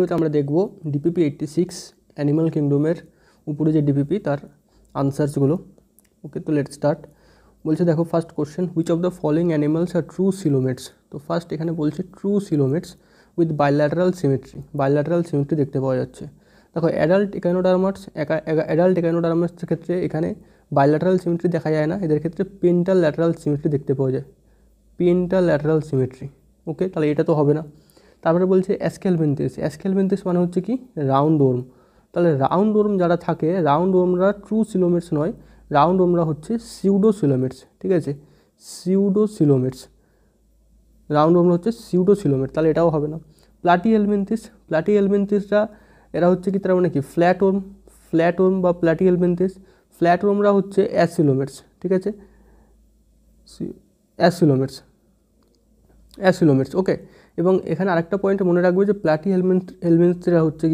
তো আমরা দেখব ডিপিপি 86 অ্যানিমাল কিংডমের উপরে যে ডিপিপি তার আনসার্সগুলো। ওকে, তো লেটস স্টার্ট। বলছে দেখো first question, which of the following animals are true coelomates. তো ফার্স্ট এখানে বলছে true coelomates with bilateral symmetry. Bilateral symmetry দেখতে পাওয়া যাচ্ছে। দেখো অ্যাডাল্ট একানোডার্মাসের ক্ষেত্রে এখানে বাইল্যাটারাল সিমেট্রি দেখা যায় না, এদের ক্ষেত্রে পেন্টাল ল্যাটারাল সিমেট্রি দেখতে পাওয়া যায়। পেন্টাল ল্যাটারাল সিমেট্রি। ওকে, তাহলে এটা তো হবে না। তারপরে বলছে অ্যাসকেলভেন্থিস। অ্যাসকেলভেন্থিস মানে হচ্ছে কি রাউন্ড ওর্ম। তাহলে রাউন্ড ওর্ম যারা থাকে, রাউন্ড ওর্মরা ট্রু সিলোমেটস নয়, রাউন্ড ওর্মরা হচ্ছে সিউডো সিলোমেটস। ঠিক আছে, সিউডো সিলোমেটস। রাউন্ড ওর্মরা হচ্ছে সিউডো সিলোমেট, তাহলে এটাও হবে না। প্লাটিহেলমিনথিস। প্লাটিহেলমিনথিসরা এরা হচ্ছে কি, তারা মানে কি ফ্ল্যাট ওর্ম। ফ্ল্যাট ওর্ম বা প্লাটিহেলমিনথিস। ফ্ল্যাট ওর্মরা হচ্ছে অ্যাসিলোমেটস। ঠিক আছে, অ্যাসিলোমেটস। ওকে, এবং এখানে আরেকটা পয়েন্ট মনে রাখবে যে প্লাটিহেলমিনথিসরা হচ্ছে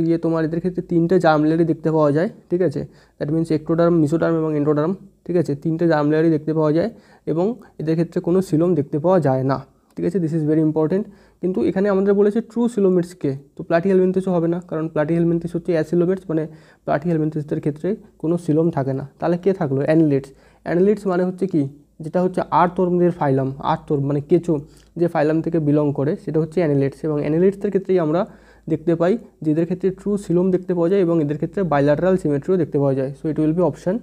গিয়ে তোমার এদের ক্ষেত্রে তিনটে জার্ম লেয়ারই দেখতে পাওয়া যায়। ঠিক আছে, দ্যাট মিনস এক্টোডার্ম, মিজোডার্ম এবং এন্ডোডার্ম। ঠিক আছে, তিনটে জার্ম লেয়ারই দেখতে পাওয়া যায় এবং এদের ক্ষেত্রে কোনো সিলোম দেখতে পাওয়া যায় না। ঠিক আছে, দিস ইজ ভেরি ইম্পর্টেন্ট। কিন্তু এখানে আমাদের বলেছে ট্রু সিলোমেটসকে, তো প্লাটিহেলমিনথিসও হবে না, কারণ প্লাটিহেলমিনথিস হচ্ছে অ্যাসিলোমেটস, মানে প্লাটিহেলমিনথিসদের ক্ষেত্রে কোনো সিলোম থাকে না। তাহলে কে থাকলো? অ্যানিলিডস। অ্যানিলিডস মানে হচ্ছে কি, যেটা হচ্ছে আর্থওর্মদের ফাইলাম। আর্থওর্ম মানে কেঁচো যে ফাইলাম থেকে বিলং করে, সেটা হচ্ছে অ্যানিলিডস। এবং অ্যানিলিডসদের ক্ষেত্রেই আমরা দেখতে পাই যে এদের ক্ষেত্রে ট্রু সিলোম দেখতে পাওয়া যায় এবং এদের ক্ষেত্রে বাইল্যাটারাল সিমেট্রিও দেখতে পাওয়া যায়। So it will be option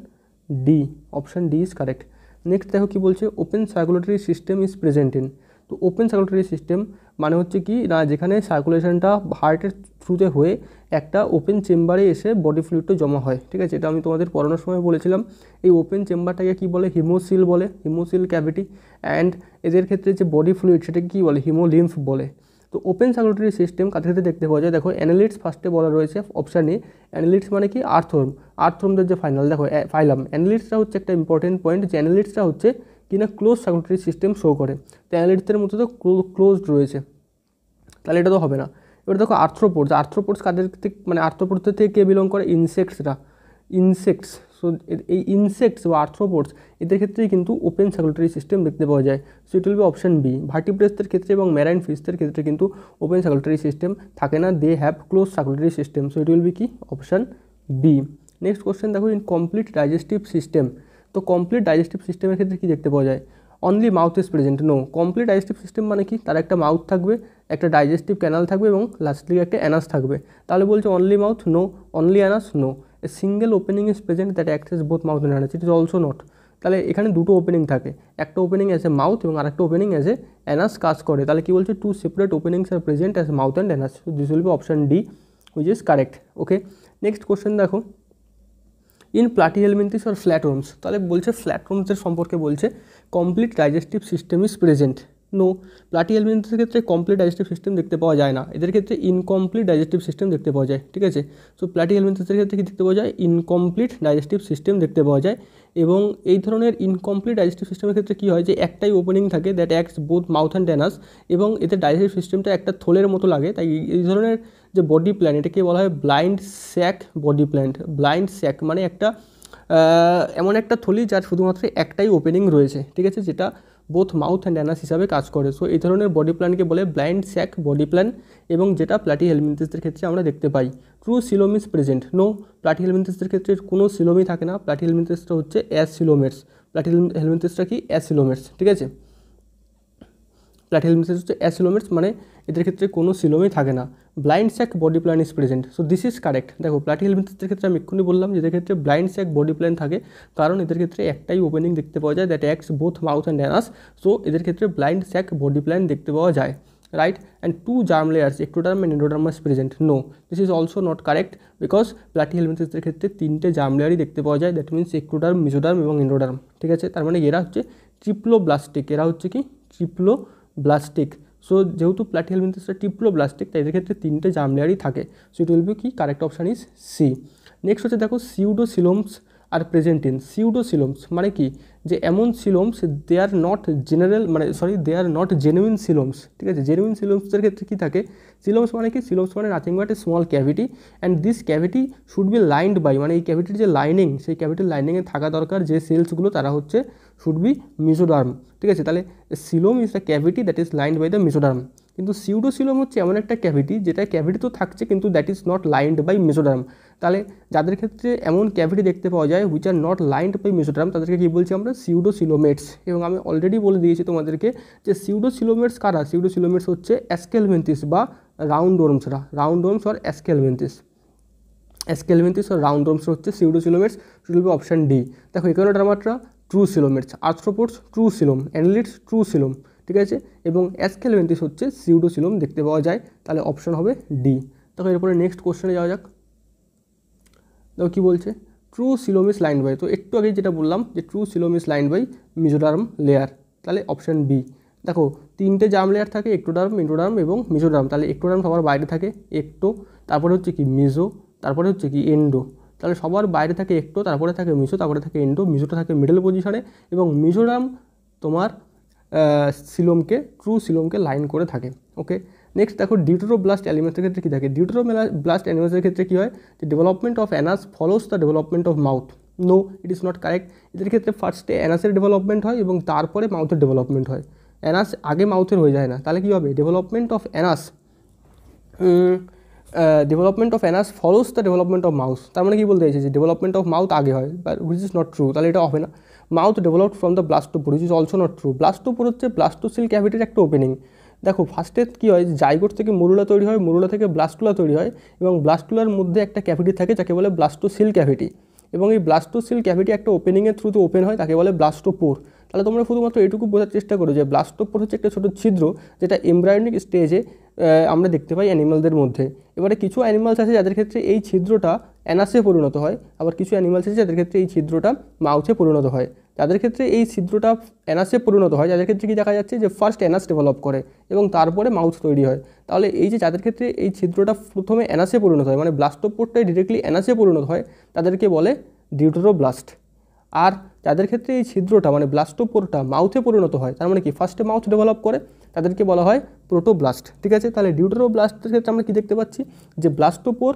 D. Option D is correct. Next দেখো কি বলছে, open circulatory system is present in. তো ওপেন সার্কুলেটরি সিস্টেম মানে হচ্ছে কি না, যেখানে সার্কুলেশনটা হার্টের থ্রুতে হয়ে একটা ওপেন চেম্বারে এসে বডি ফ্লুইডটা জমা হয়। ঠিক আছে, এটা আমি তোমাদের পড়ানোর সময় বলেছিলাম। এই ওপেন চেম্বারটাকে কী বলে? হিমোসিল বলে, হিমোসিল ক্যাভিটি। অ্যান্ড এদের ক্ষেত্রে যে বডি ফ্লুইড সেটাকে কী বলে? হিমোলিম্ফ বলে। তো ওপেন সার্কুলেটরি সিস্টেম কাদের ক্ষেত্রে দেখতে পাওয়া যায়? দেখো অ্যানিলিডস ফার্স্টে বলা রয়েছে অপশান এ। অ্যানিলিডস মানে কি আর্থওর্ম। আর্থওর্মদের যে ফাইলাম অ্যানিলিডসটা হচ্ছে একটা ইম্পর্টেন্ট পয়েন্ট, যে অ্যানিলিডসটা হচ্ছে কিনা ক্লোজ সার্কুলেটরি সিস্টেম শো করে। তো অ্যানিলিডসদের মধ্যে তো ক্লোজড রয়েছে, তাহলে এটা তো হবে না। এবার দেখো আর্থ্রোপোডস। আর্থ্রোপোডস কাদের থেকে, মানে আর্থ্রোপোডসদের থেকে কে বিলং করে? ইনসেক্টস। সো এই ইনসেক্টস বা আর্থ্রোপোডস এদের ক্ষেত্রেই কিন্তু ওপেন সার্কুলেটরি সিস্টেম দেখতে পাওয়া যায়। So it will be option B. ভার্টিব্রেটসদের ক্ষেত্রে এবং ম্যারাইন ফিশদের ক্ষেত্রে কিন্তু ওপেন সার্কুলেটরি সিস্টেম থাকে না, they have close circulatory system. So it will be কি? Option B. নেক্সট কোশ্চেন দেখো, ইন কমপ্লিট ডাইজেস্টিভ সিস্টেম। তো কমপ্লিট ডাইজেস্টিভ সিস্টেমের ক্ষেত্রে কী দেখতে পাওয়া যায়? Only mouth is present. No. Complete digestive system মানে কি? তার একটা মাউথ থাকবে, একটা ডাইজেস্টিভ ক্যানাল থাকবে এবং লাস্টলি একটা অ্যানাস থাকবে। তাহলে বলছে only mouth? No. Only anus? No. A single opening is present that access both mouth and anus. It is also not. তাহলে এখানে দুটো ওপেনিং থাকে, একটা ওপেনিং অ্যাজ এ মাউথ এবং আরেকটা ওপেনিং অ্যাজ এ অ্যানাস কাজ করে। তাহলে কি বলছে? Two separate openings are present as mouth and anus. So this will be option D, which is correct. Okay, next question দেখো, in Platyhelminthes or flat worms. তাহলে বলছে ফ্ল্যাট ওর্মসের সম্পর্কে বলছে complete digestive system is present. No. প্লাটিহেলমিনথিসের ক্ষেত্রে complete digestive system দেখতে পাওয়া যায় না, এদের ক্ষেত্রে ইনকমপ্লিট ডাইজেস্টিভ সিস্টেম দেখতে পাওয়া যায়। ঠিক আছে, সো প্লাটিহেলমিনথিসের ক্ষেত্রে কী দেখতে পাওয়া যায়? ইনকমপ্লিট ডাইজেস্টিভ সিস্টেম দেখতে পাওয়া যায়। এবং এই ধরনের ইনকমপ্লিট ডাইজেস্টিভ সিস্টেমের ক্ষেত্রে কী হয়, যে একটাই ওপেনিং থাকে that acts both mouth and Anas, এবং এতে ডাইজেস্টিভ সিস্টেমটা একটা থলের মতো লাগে। তাই এই ধরনের যে বডি প্ল্যান, এটাকে বলা হয় blind sac body plan. Blind sac মানে একটা এমন একটা থলি যার শুধুমাত্র একটাই ওপেনিং রয়েছে। ঠিক আছে, যেটা বোথ মাউথ অ্যান্ড অ্যানাস হিসাবে কাজ করে। সো এই ধরনের বডি প্ল্যানকে বলে ব্লাইন্ড স্যাক বডি প্ল্যান, এবং যেটা প্লাটিহেলমিনথিসদের ক্ষেত্রে আমরা দেখতে পাই। True coelom is present. No. প্লাটিহেলমিনথিসদের ক্ষেত্রে কোনো সিলোমই থাকে না, প্লাটিহেলমিনথিসটা হচ্ছে অ্যাসিলোমেটস। প্লাটিহেলমিনথিসটা কি? অ্যাসিলোমেটস। ঠিক আছে, প্লাটিহেলমিনথিস হচ্ছে অ্যাসিলোমেটস, মানে এদের ক্ষেত্রে কোনো সিলোমই থাকে না। Blind sac body plan is present. So this is correct. দেখো প্লাটিহেলমিনথিসদের ক্ষেত্রে আমি এক্ষুনি বললাম যে এদের ক্ষেত্রে ব্লাইন্ড স্যাক বডি প্ল্যান থাকে, কারণ এদের ক্ষেত্রে একটাই ওপেনিং দেখতে পাওয়া যায় that acts both mouth and anus. So এদের ক্ষেত্রে ব্লাইন্ড স্যাক বডি প্ল্যান দেখতে পাওয়া যায়, right. And two germ layers ectoderm and endoderm is present. No, this is also not correct, because প্লাটিহেলমিনথিসদের ক্ষেত্রে তিনটে জার্ম লেয়ারই দেখতে পাওয়া যায়, দ্যাট মিনস এক্টোডার্ম, মিজোডার্ম এবং এন্ডোডার্ম। ঠিক আছে, তার মানে এরা হচ্ছে ট্রিপ্লোব্লাস্টিক। এরা হচ্ছে কি? ট্রিপ্লোব্লাস্টিক। সো যেহেতু প্লাটিহেলমিনথিসটা ট্রিপ্লোব্লাস্টিক, তাই এদের ক্ষেত্রে তিনটে জার্ম লেয়ারই থাকে। সো ইট উইল বি কি? Correct option is C. Next হচ্ছে দেখো, সিউডোসিলোমস আর প্রেজেন্ট ইন। সিউডোসিলোমস মানে কি? যে এমন coeloms they are not they are not genuine coeloms. ঠিক আছে, জেনুইন সিলোমসের ক্ষেত্রে কী থাকে? সিলোমস মানে কি? সিলোমস মানে nothing but a small cavity, and this cavity should be lined by, মানে এই ক্যাভিটির যে লাইনিং, সেই ক্যাভিটির লাইনিংয়ে থাকা দরকার যে সেলসগুলো, তারা হচ্ছে শুড বি মিজোডার্ম। ঠিক আছে, তাহলে coelom is the cavity that is lined by the mesoderm. কিন্তু সিউডোসিলোম হচ্ছে এমন একটা ক্যাভিটি যেটা ক্যাভিটি তো থাকছে কিন্তু that is not lined by mesoderm. তাহলে যাদের ক্ষেত্রে এমন ক্যাভিটি দেখতে পাওয়া যায় which are not lined by mesoderm তাদেরকে কী বলছি আমরা সিউডোসিলোমেটস। এবং আমি অলরেডি বলে দিয়েছি তোমাদেরকে যে সিউডোসিলোমেটস কারা, সিউডোসিলোমেটস হচ্ছে অ্যাস্কেলভেন্থিস বা রাউন্ড ওর্মসরা, রাউন্ড ওর্মস আর অ্যাস্কেলভেন্থিস। অ্যাস্কেলভেন্থিস আর রাউন্ড ওর্মস হচ্ছে সিউডোসিলোমেটস, সেটা হবে অপশান ডি। দেখো Echinodermata true coelomates, arthropods true coelom, annelids true coelom, ঠিক আছে। এবং অ্যাস্কেলভেন্থিস হচ্ছে সিউডোসিলোম দেখতে পাওয়া যায়, তাহলে অপশান হবে ডি। দেখো এরপরে নেক্সট কোশ্চেনে যাওয়া যাক। দেখো কী বলছে, true coelom is lined by, তো একটু আগে যেটা বললাম যে true coelom is lined by mesoderm layer, তাহলে অপশান বি। দেখো তিনটে জার্ম লেয়ার থাকে, একটোডার্ম, ইন্ডোডার্ম এবং মিজোডার্ম। তাহলে একটোডার্ম সবার বাইরে থাকে একটো, তারপরে হচ্ছে কি মিজো, তারপরে হচ্ছে কি এন্ডো। তাহলে সবার বাইরে থাকে একটো, তারপরে থাকে মিজো, তারপরে থাকে এন্ডো। মিজোটা থাকে মিডল পজিশনে এবং মিজোরাম তোমার সিলোমকে, ট্রু সিলোমকে লাইন করে থাকে। ওকে, নেক্সট দেখো ডিউটেরোব্লাস্ট অ্যানিমেলসের ক্ষেত্রে কী থাকে। ডিউটেরোব্লাস্ট অ্যানিমেলসের ক্ষেত্রে কী হয়, যে development of anus follows the development of mouth. No, it is not correct. এদের ক্ষেত্রে ফার্স্টে অ্যানাসের ডেভেলপমেন্ট হয় এবং তারপরে মাউথের ডেভেলপমেন্ট হয়, অ্যানাস আগে মাউথের হয়ে যায় না। তাহলে কী হবে, development of Anas development of anus follows the development of mouth. তার মানে কী বলতে চাইছে যে ডেভেলপমেন্ট অফ মাউথ আগে হয়, but which is not true, তাহলে এটা হবে না। Mouth developed from the blastopore, which is also not true. Blastopore হচ্ছে ব্লাস্টোসিল ক্যাভিটির একটা ওপেনিং। দেখো ফার্স্টে কী হয়, জাইগোট থেকে মরুলা তৈরি হয়, মরুলা থেকে ব্লাস্টুলা তৈরি হয় এবং ব্লাস্টুলার মধ্যে একটা ক্যাভিটি থাকে যাকে বলে ব্লাস্টোসিল ক্যাভিটি। এবং এই ব্লাস্টোসিল ক্যাভিটি একটা ওপেনিংয়ের থ্রুতে ওপেন হয়, তাকে বলে ব্লাস্টোপোর। তাহলে তোমরা শুধুমাত্র এটুকু বোঝার চেষ্টা করো যে ব্লাস্টোপোর হচ্ছে একটা ছোটো ছিদ্র যেটা এমব্রায়োনিক স্টেজে আমরা দেখতে পাই অ্যানিমালদের মধ্যে। এবারে কিছু অ্যানিমালস আছে যাদের ক্ষেত্রে এই ছিদ্রটা অ্যানাসে পরিণত হয়, আবার কিছু অ্যানিমালস আছে যাদের ক্ষেত্রে এই ছিদ্রটা মাউথে পরিণত হয়। যাদের ক্ষেত্রে এই ছিদ্রটা অ্যানাসে পরিণত হয়, যাদের ক্ষেত্রে কি দেখা যাচ্ছে যে ফার্স্ট অ্যানাস ডেভেলপ করে এবং তারপরে মাউথ তৈরি হয়। তাহলে এই যে যাদের ক্ষেত্রে এই ছিদ্রটা প্রথমে অ্যানাসে পরিণত হয়, মানে ব্লাস্টোপোরটাই ডিরেক্টলি অ্যানাসে পরিণত হয়, তাদেরকে বলে ডিউটেরোব্লাস্ট। আর যাদের ক্ষেত্রে এই ছিদ্রটা মানে ব্লাস্টোপোরটা মাউথে পরিণত হয়, তার মানে কি ফার্স্টে মাউথ ডেভেলপ করে, তাদেরকে বলা হয় প্রোটোব্লাস্ট, ঠিক আছে। তাহলে ডিউটেরোব্লাস্টের ক্ষেত্রে আমরা কি দেখতে পাচ্ছি যে blastopore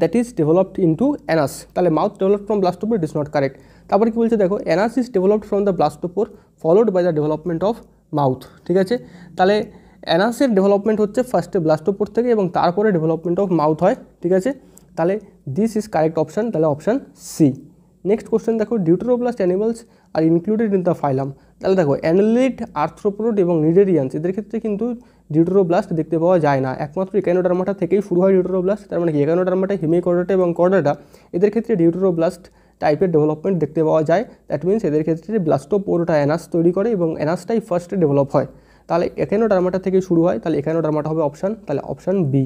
that is developed into anus, তাহলে mouth developed from blastopore, it is not correct. তারপরে কি বলছে দেখো, anus is developed from the blastopore followed by the development of mouth, ঠিক আছে। তাহলে অ্যানাসের ডেভেলপমেন্ট হচ্ছে ফার্স্টে ব্লাস্টোপোর থেকে এবং তারপরে ডেভেলপমেন্ট অফ মাউথ হয়, ঠিক আছে। তাহলে দিস ইজ কারেক্ট অপশান, তাহলে অপশান সি। নেক্সট কোশ্চেন দেখো, deuteroblast animals are included in the phylum. তাহলে দেখো অ্যানালিড, আর্থ্রোপোড এবং নিডেরিয়ান্স এদের ক্ষেত্রে কিন্তু ডিউটেরোব্লাস্ট দেখতে পাওয়া যায় না, একমাত্র ইকানোডার্মাটা থেকেই শুরু হয় ডিউটেরোব্লাস্ট। তার মানে কি ইকানোডার্মাটা, হেমিকর্ডাটা এবং কর্ডাটা এদের ক্ষেত্রে ডিউটেরোব্লাস্ট টাইপের ডেভেলপমেন্ট দেখতে পাওয়া যায়। দ্যাট মিনস এদের ক্ষেত্রে ব্লাস্টোপোরটা অ্যানাস তৈরি করে এবং অ্যানাসটাই ফার্স্টে ডেভেলপ হয়। তাহলে ইকানোডার্মাটা থেকে শুরু হয়, তাহলে ইকানোডার্মাটা হবে অপশান, তাহলে অপশান বি।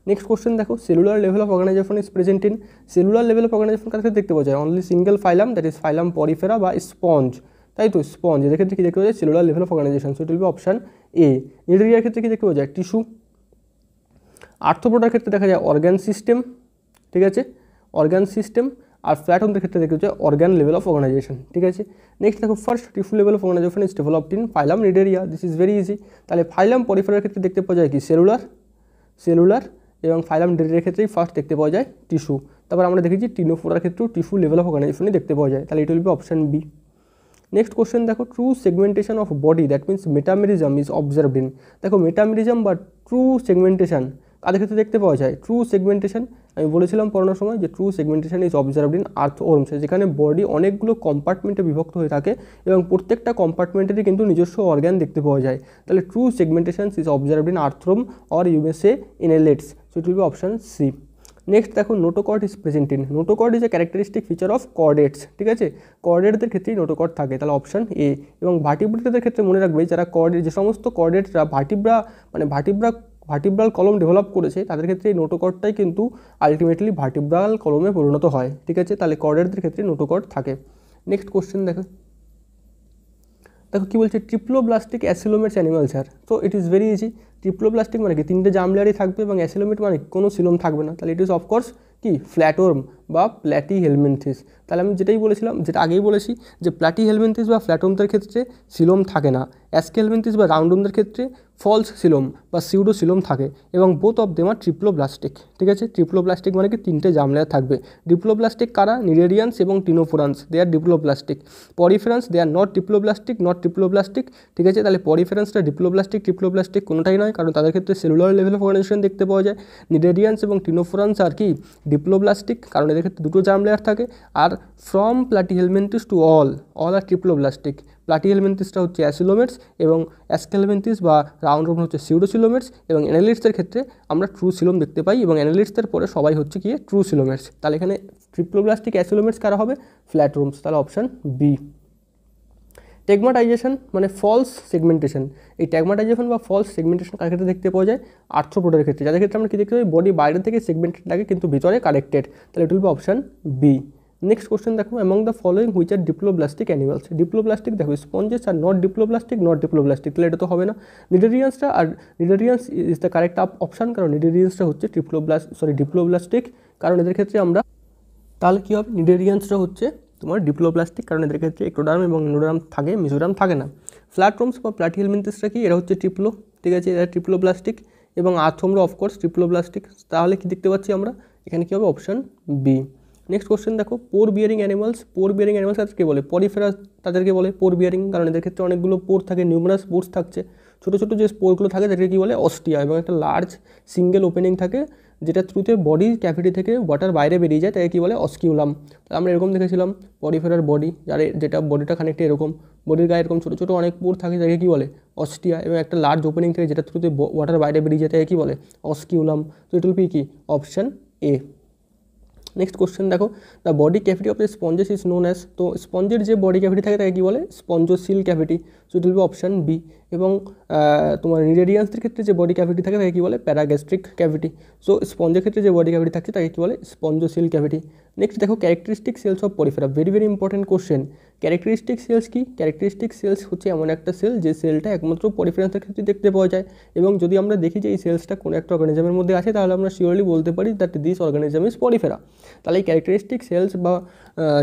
নেক্সট কোশ্চেন দেখো, cellular level of organization is present in. Cellular level of organization কার ক্ষেত্রে দেখতে পাওয়া যায়, only single phylum, that is phylum Porifera বা স্পঞ্জ, তাই তো স্পঞ্জ এদের ক্ষেত্রে কী দেখতে পাওয়া যায়, cellular level of organization, so it will be option A. নিডেরিয়ার ক্ষেত্রে কী দেখতে পাওয়া যায়, টিস্যু। আর্থ্রোপোডার ক্ষেত্রে দেখা যায় অর্গান সিস্টেম, ঠিক আছে, অর্গান সিস্টেম। আর প্ল্যাটনদের ক্ষেত্রে দেখতে পাওয়া যায় অর্গান লেভেল অফ অর্গানাইজেশন, ঠিক আছে। নেক্সট দেখো, first tissue level of organization is developed in phylum Cnidaria, this is very easy. তাহলে ফাইলাম পরিফেরার ক্ষেত্রে দেখতে পাওয়া যায় কি সেলুলার এবং ফাইলাম নিডেরিয়ার ক্ষেত্রেই ফার্স্ট দেখতে পাওয়া যায় টিস্যু। তারপর আমরা দেখেছি টিনোফোরার ক্ষেত্রেও টিস্যু লেভেল অফ অর্গানাইজেশনই দেখতে পাওয়া যায়, তাহলে it will be option B. Next question দেখো, true segmentation of body that means metamerism is observed in. দেখো মেটামেরিজম বা ট্রু সেগমেন্টেশন কাদের ক্ষেত্রে দেখতে পাওয়া যায়, ট্রু সেগমেন্টেশন আমি বলেছিলাম পড়ানোর সময় যে true segmentation is observed in earthworms, যেখানে বডি অনেকগুলো কম্পার্টমেন্টে বিভক্ত হয়ে থাকে এবং প্রত্যেকটা কম্পার্টমেন্টেরই কিন্তু নিজস্ব অর্গান দেখতে পাওয়া যায়। তাহলে true segmentation is observed in earthworm or you may say annelids, so it will be option C. Next দেখো, notochord is present in. Notochord is a characteristic feature of chordates, ঠিক আছে, কর্ডেটদের ক্ষেত্রেই নোটোকর্ড থাকে, তাহলে অপশান এ। এবং ভার্টিব্রেটদের ক্ষেত্রে মনে রাখবে যারা কর্ডেট, যে সমস্ত কর্ডেটরা ভার্টিব্রাল কলম ডেভেলপ করেছে তাদের ক্ষেত্রে এই নোটোকর্ডটাই কিন্তু আলটিমেটলি ভার্টিব্রাল কলমে পরিণত হয়, ঠিক আছে। তাহলে কর্ডেটদের ক্ষেত্রে নোটোকর্ড থাকে। নেক্সট কোশ্চেন দেখো কী বলছে, ট্রিপ্লোব্লাস্টিক অ্যাসিলোমেটস অ্যানিমালস আর। তো it is very easy. Triploblastic মানে কি, তিনটে জার্ম লেয়ারই থাকবে এবং অ্যাসিলোমেট মানে কোনো সিলোম থাকবে না, তাহলে ইট ইজ অফকোর্স কি ফ্ল্যাটওর্ম বা প্ল্যাটিহেলমিনথিস। তাহলে আমি যেটাই বলেছিলাম, যেটা আগেই বলেছি যে প্ল্যাটিহেলমিনথিস বা ফ্ল্যাটওর্মদের ক্ষেত্রে সিলোম থাকে না, অ্যাস্কেলমিনথিস বা রাউন্ডওর্মদের ক্ষেত্রে ফলস সিলোম বা সিউডো সিলোম থাকে এবং both of them are triploblastic. ঠিক আছে, ট্রিপ্লোব্লাস্টিক মানে কি তিনটে জার্ম লেয়ার থাকবে। ডিপ্লোব্লাস্টিক কারা? নিডেরিয়ান্স এবং ctenophorans, they are diploblastic. Poriferans they are not triploblastic. ঠিক আছে, তাহলে পরিফেরান্সটা ট্রিপ্লোব্লাস্টিক কোনোটাই নয়, কারণ তাদের ক্ষেত্রে সেলুলার লেভেল অফ অর্গানাইজেশন দেখতে পাওয়া যায়। নিডেরিয়ান্স এবং টিনোফোরান্স আর কি ডিপ্লোব্লাস্টিক, কারণ এদের ক্ষেত্রে দুটো জার্ম লেয়ার থাকে। আর from platyhelminthes to all are triploblastic. প্লাটিহেলমিনথেসটা হচ্ছে অ্যাসিলোমেটস এবং অ্যাসকেলমিনথেস বা রাউন্ড রোবন হচ্ছে সিউডোসিলোমেটস, এবং অ্যানালিটসের ক্ষেত্রে আমরা ট্রু সিলোম দেখতে পাই, এবং অ্যানালিটসের পরে সবাই হচ্ছে কি ট্রু সিলোমেটস। তাহলে এখানে ট্রিপ্লোব্লাস্টিক অ্যাসিলোমেটস কারা হবে? ফ্ল্যাটওয়ার্মস, তাহলে অপশান বি। টেগমাটাইজেশন মানে ফলস সেগমেন্টেশন। এই টেগমাটাইজেশন বা ফলস সেগমেন্টেশন কার ক্ষেত্রে দেখতে পাওয়া যায়? আর্থ্রোপোডের ক্ষেত্রে, যাদের ক্ষেত্রে আমরা কি দেখতে পাই বডি বাইরে থেকে সেগমেন্টেড লাগে কিন্তু ভিতরে কানেক্টেড। তাহলে এটা হবে অপশান বি। নেক্সট কোশ্চেন দেখো, among the following which are diploblastic animals. Diploblastic দেখো স্পঞ্জেস আর নট ডিপ্লোব্লাস্টিক, তাহলে এটা তো হবে না। নিডেরিয়ান্সটা, আর নিডেরিয়ান্স ইজ দ্য কারেক্ট অপশান, কারণ নিডেরিয়ান্সটা হচ্ছে ডিপ্লোব্লাস্টিক, কারণ এদের ক্ষেত্রে আমরা, তাহলে কী হবে, নিডেরিয়ান্সটা হচ্ছে তোমার ডিপ্লোব্লাস্টিক, কারণ এদের ক্ষেত্রে এক্টোডার্ম এবং এন্ডোডার্ম থাকে, মিজোডার্ম থাকে না। ফ্ল্যাটওয়ার্মস বা প্লাটিহেলমিনথেসটা কি? এরা হচ্ছে ট্রিপ্লো, ঠিক আছে, এরা ট্রিপ্লোব্লাস্টিক, এবং আর্থ্রোমরা অফকোর্স ট্রিপ্লোব্লাস্টিক। তাহলে কি দেখতে পাচ্ছি আমরা এখানে কী হবে? Option B. নেক্সট কোশ্চেন দেখো, পোর বিয়ারিং অ্যানিমালস তাদেরকে বলে পরিফেরা, তাদেরকে বলে পোর বিয়ারিং, কারণ এদের ক্ষেত্রে অনেকগুলো পোর থাকে, নিউমারাস পোর্স থাকছে, ছোটো ছোটো যে স্পোরগুলো থাকে তাদেরকে কী বলে? অস্টিয়া, এবং একটা লার্জ সিঙ্গেল ওপেনিং থাকে যেটা থ্রুতে বডি ক্যাভিটি থেকে ওয়াটার বাইরে বেরিয়ে যায়, তাকে কী বলে? অস্কিউলাম। তাহলে আমরা এরকম দেখেছিলাম পরিফেরার বডি, যেটা বডিটা খানিকটা এরকম, বডির গায়ে এরকম ছোটো ছোটো অনেক পোর থাকে, তাকে কী বলে? অস্টিয়া, এবং একটা লার্জ ওপেনিং থাকে যেটা থ্রুতে ওয়াটার বাইরে বেরিয়ে যায়, তাকে কী বলে? অস্কিউলাম। তো ইট উইল বি কি? Option A. নেক্সট কোশ্চেন দেখো, the body cavity of the sponges is known as, তো স্পঞ্জের যে বডি ক্যাভিটি থাকে তাকে কী বলে? Spongocoel cavity. So it will be option B. এবং তোমার নিডেরিয়ান্সদের ক্ষেত্রে যে বডি ক্যাভিটি থাকে তাকে কী বলে? প্যারাগ্যাস্ট্রিক ক্যাভিটি। সো স্পঞ্জের ক্ষেত্রে যে বডি ক্যাভিটি থাকছে তাকে কী বলে? Spongocoel cavity. নেক্সট দেখো, characteristic cells of Porifera, very very important question. Characteristic cells কি? ক্যারেক্টারিস্টিক সেলস হচ্ছে এমন একটা সেল যে সেলটা একমাত্র পরিফেরান্সের ক্ষেত্রে দেখতে পাওয়া যায়, এবং যদি আমরা দেখি যে এই সেলসটা কোনো একটা অর্গানিজমের মধ্যে আছে তাহলে আমরা শিওরলি বলতে পারি that this organism is Porifera. তাহলে এই ক্যারেক্টারিস্টিক সেলস বা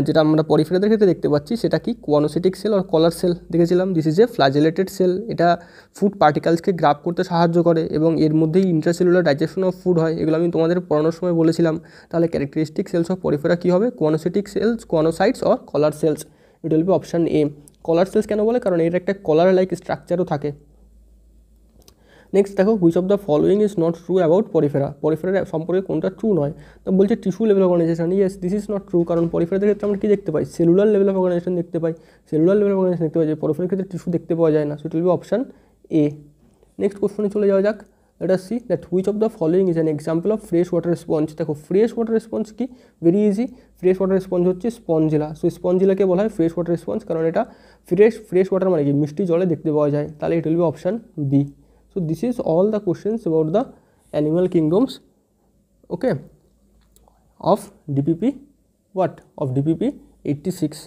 যেটা আমরা পরিফেরাদের ক্ষেত্রে দেখতে পাচ্ছি সেটা কি? কোয়ানোসিটিক সেল আর কলার সেল দেখেছিলাম। This is a flagellated cell, এটা ফুড পার্টিকেলসকে গ্রাব করতে সাহায্য করে এবং এর মধ্যেই ইন্ট্রাসেলুলার ডাইজেশন অফ ফুড হয়, এগুলো আমি তোমাদের পড়ানোর সময় বলেছিলাম। তাহলে ক্যারেক্টারিস্টিক সেলস অফ পরিফেরা কী হবে? Choanocytic cells, choanocytes or collar cells. It will be option A. Collar cells কেন বলে? কারণ এর একটা কলার লাইক স্ট্রাকচারও থাকে। নেক্সট দেখো, which of the following is not true about Porifera সম্পর্কে কোনটা ট্রু নয়? তো বলছে tissue level organization, yes this is not true, কারণ পরিফেরাদের ক্ষেত্রে আমরা কী দেখতে পাই? সেলুলার লেভেল অফ অর্গানাইজেশন দেখতে পাই, যে পরিফেরার ক্ষেত্রে টিস্যু দেখতে পাওয়া যায় না। So it will be option A. Next কোশ্চেনে চলে যাওয়া যাক। let us see that which of the following is an example of fresh water sponge। দেখো ফ্রেশ ওয়াটার স্পঞ্জ কি? Very easy, fresh water sponge হচ্ছে স্পঞ্জিলা। সো স্পঞ্জিলাকে বলা হয় fresh water sponge, কারণ এটা ফ্রেশ ওয়াটার মানে কি? মিষ্টি জলে দেখতে পাওয়া যায়। তাহলে it will be option B. So this is all the questions about the animal kingdoms, okay, of DPP 86।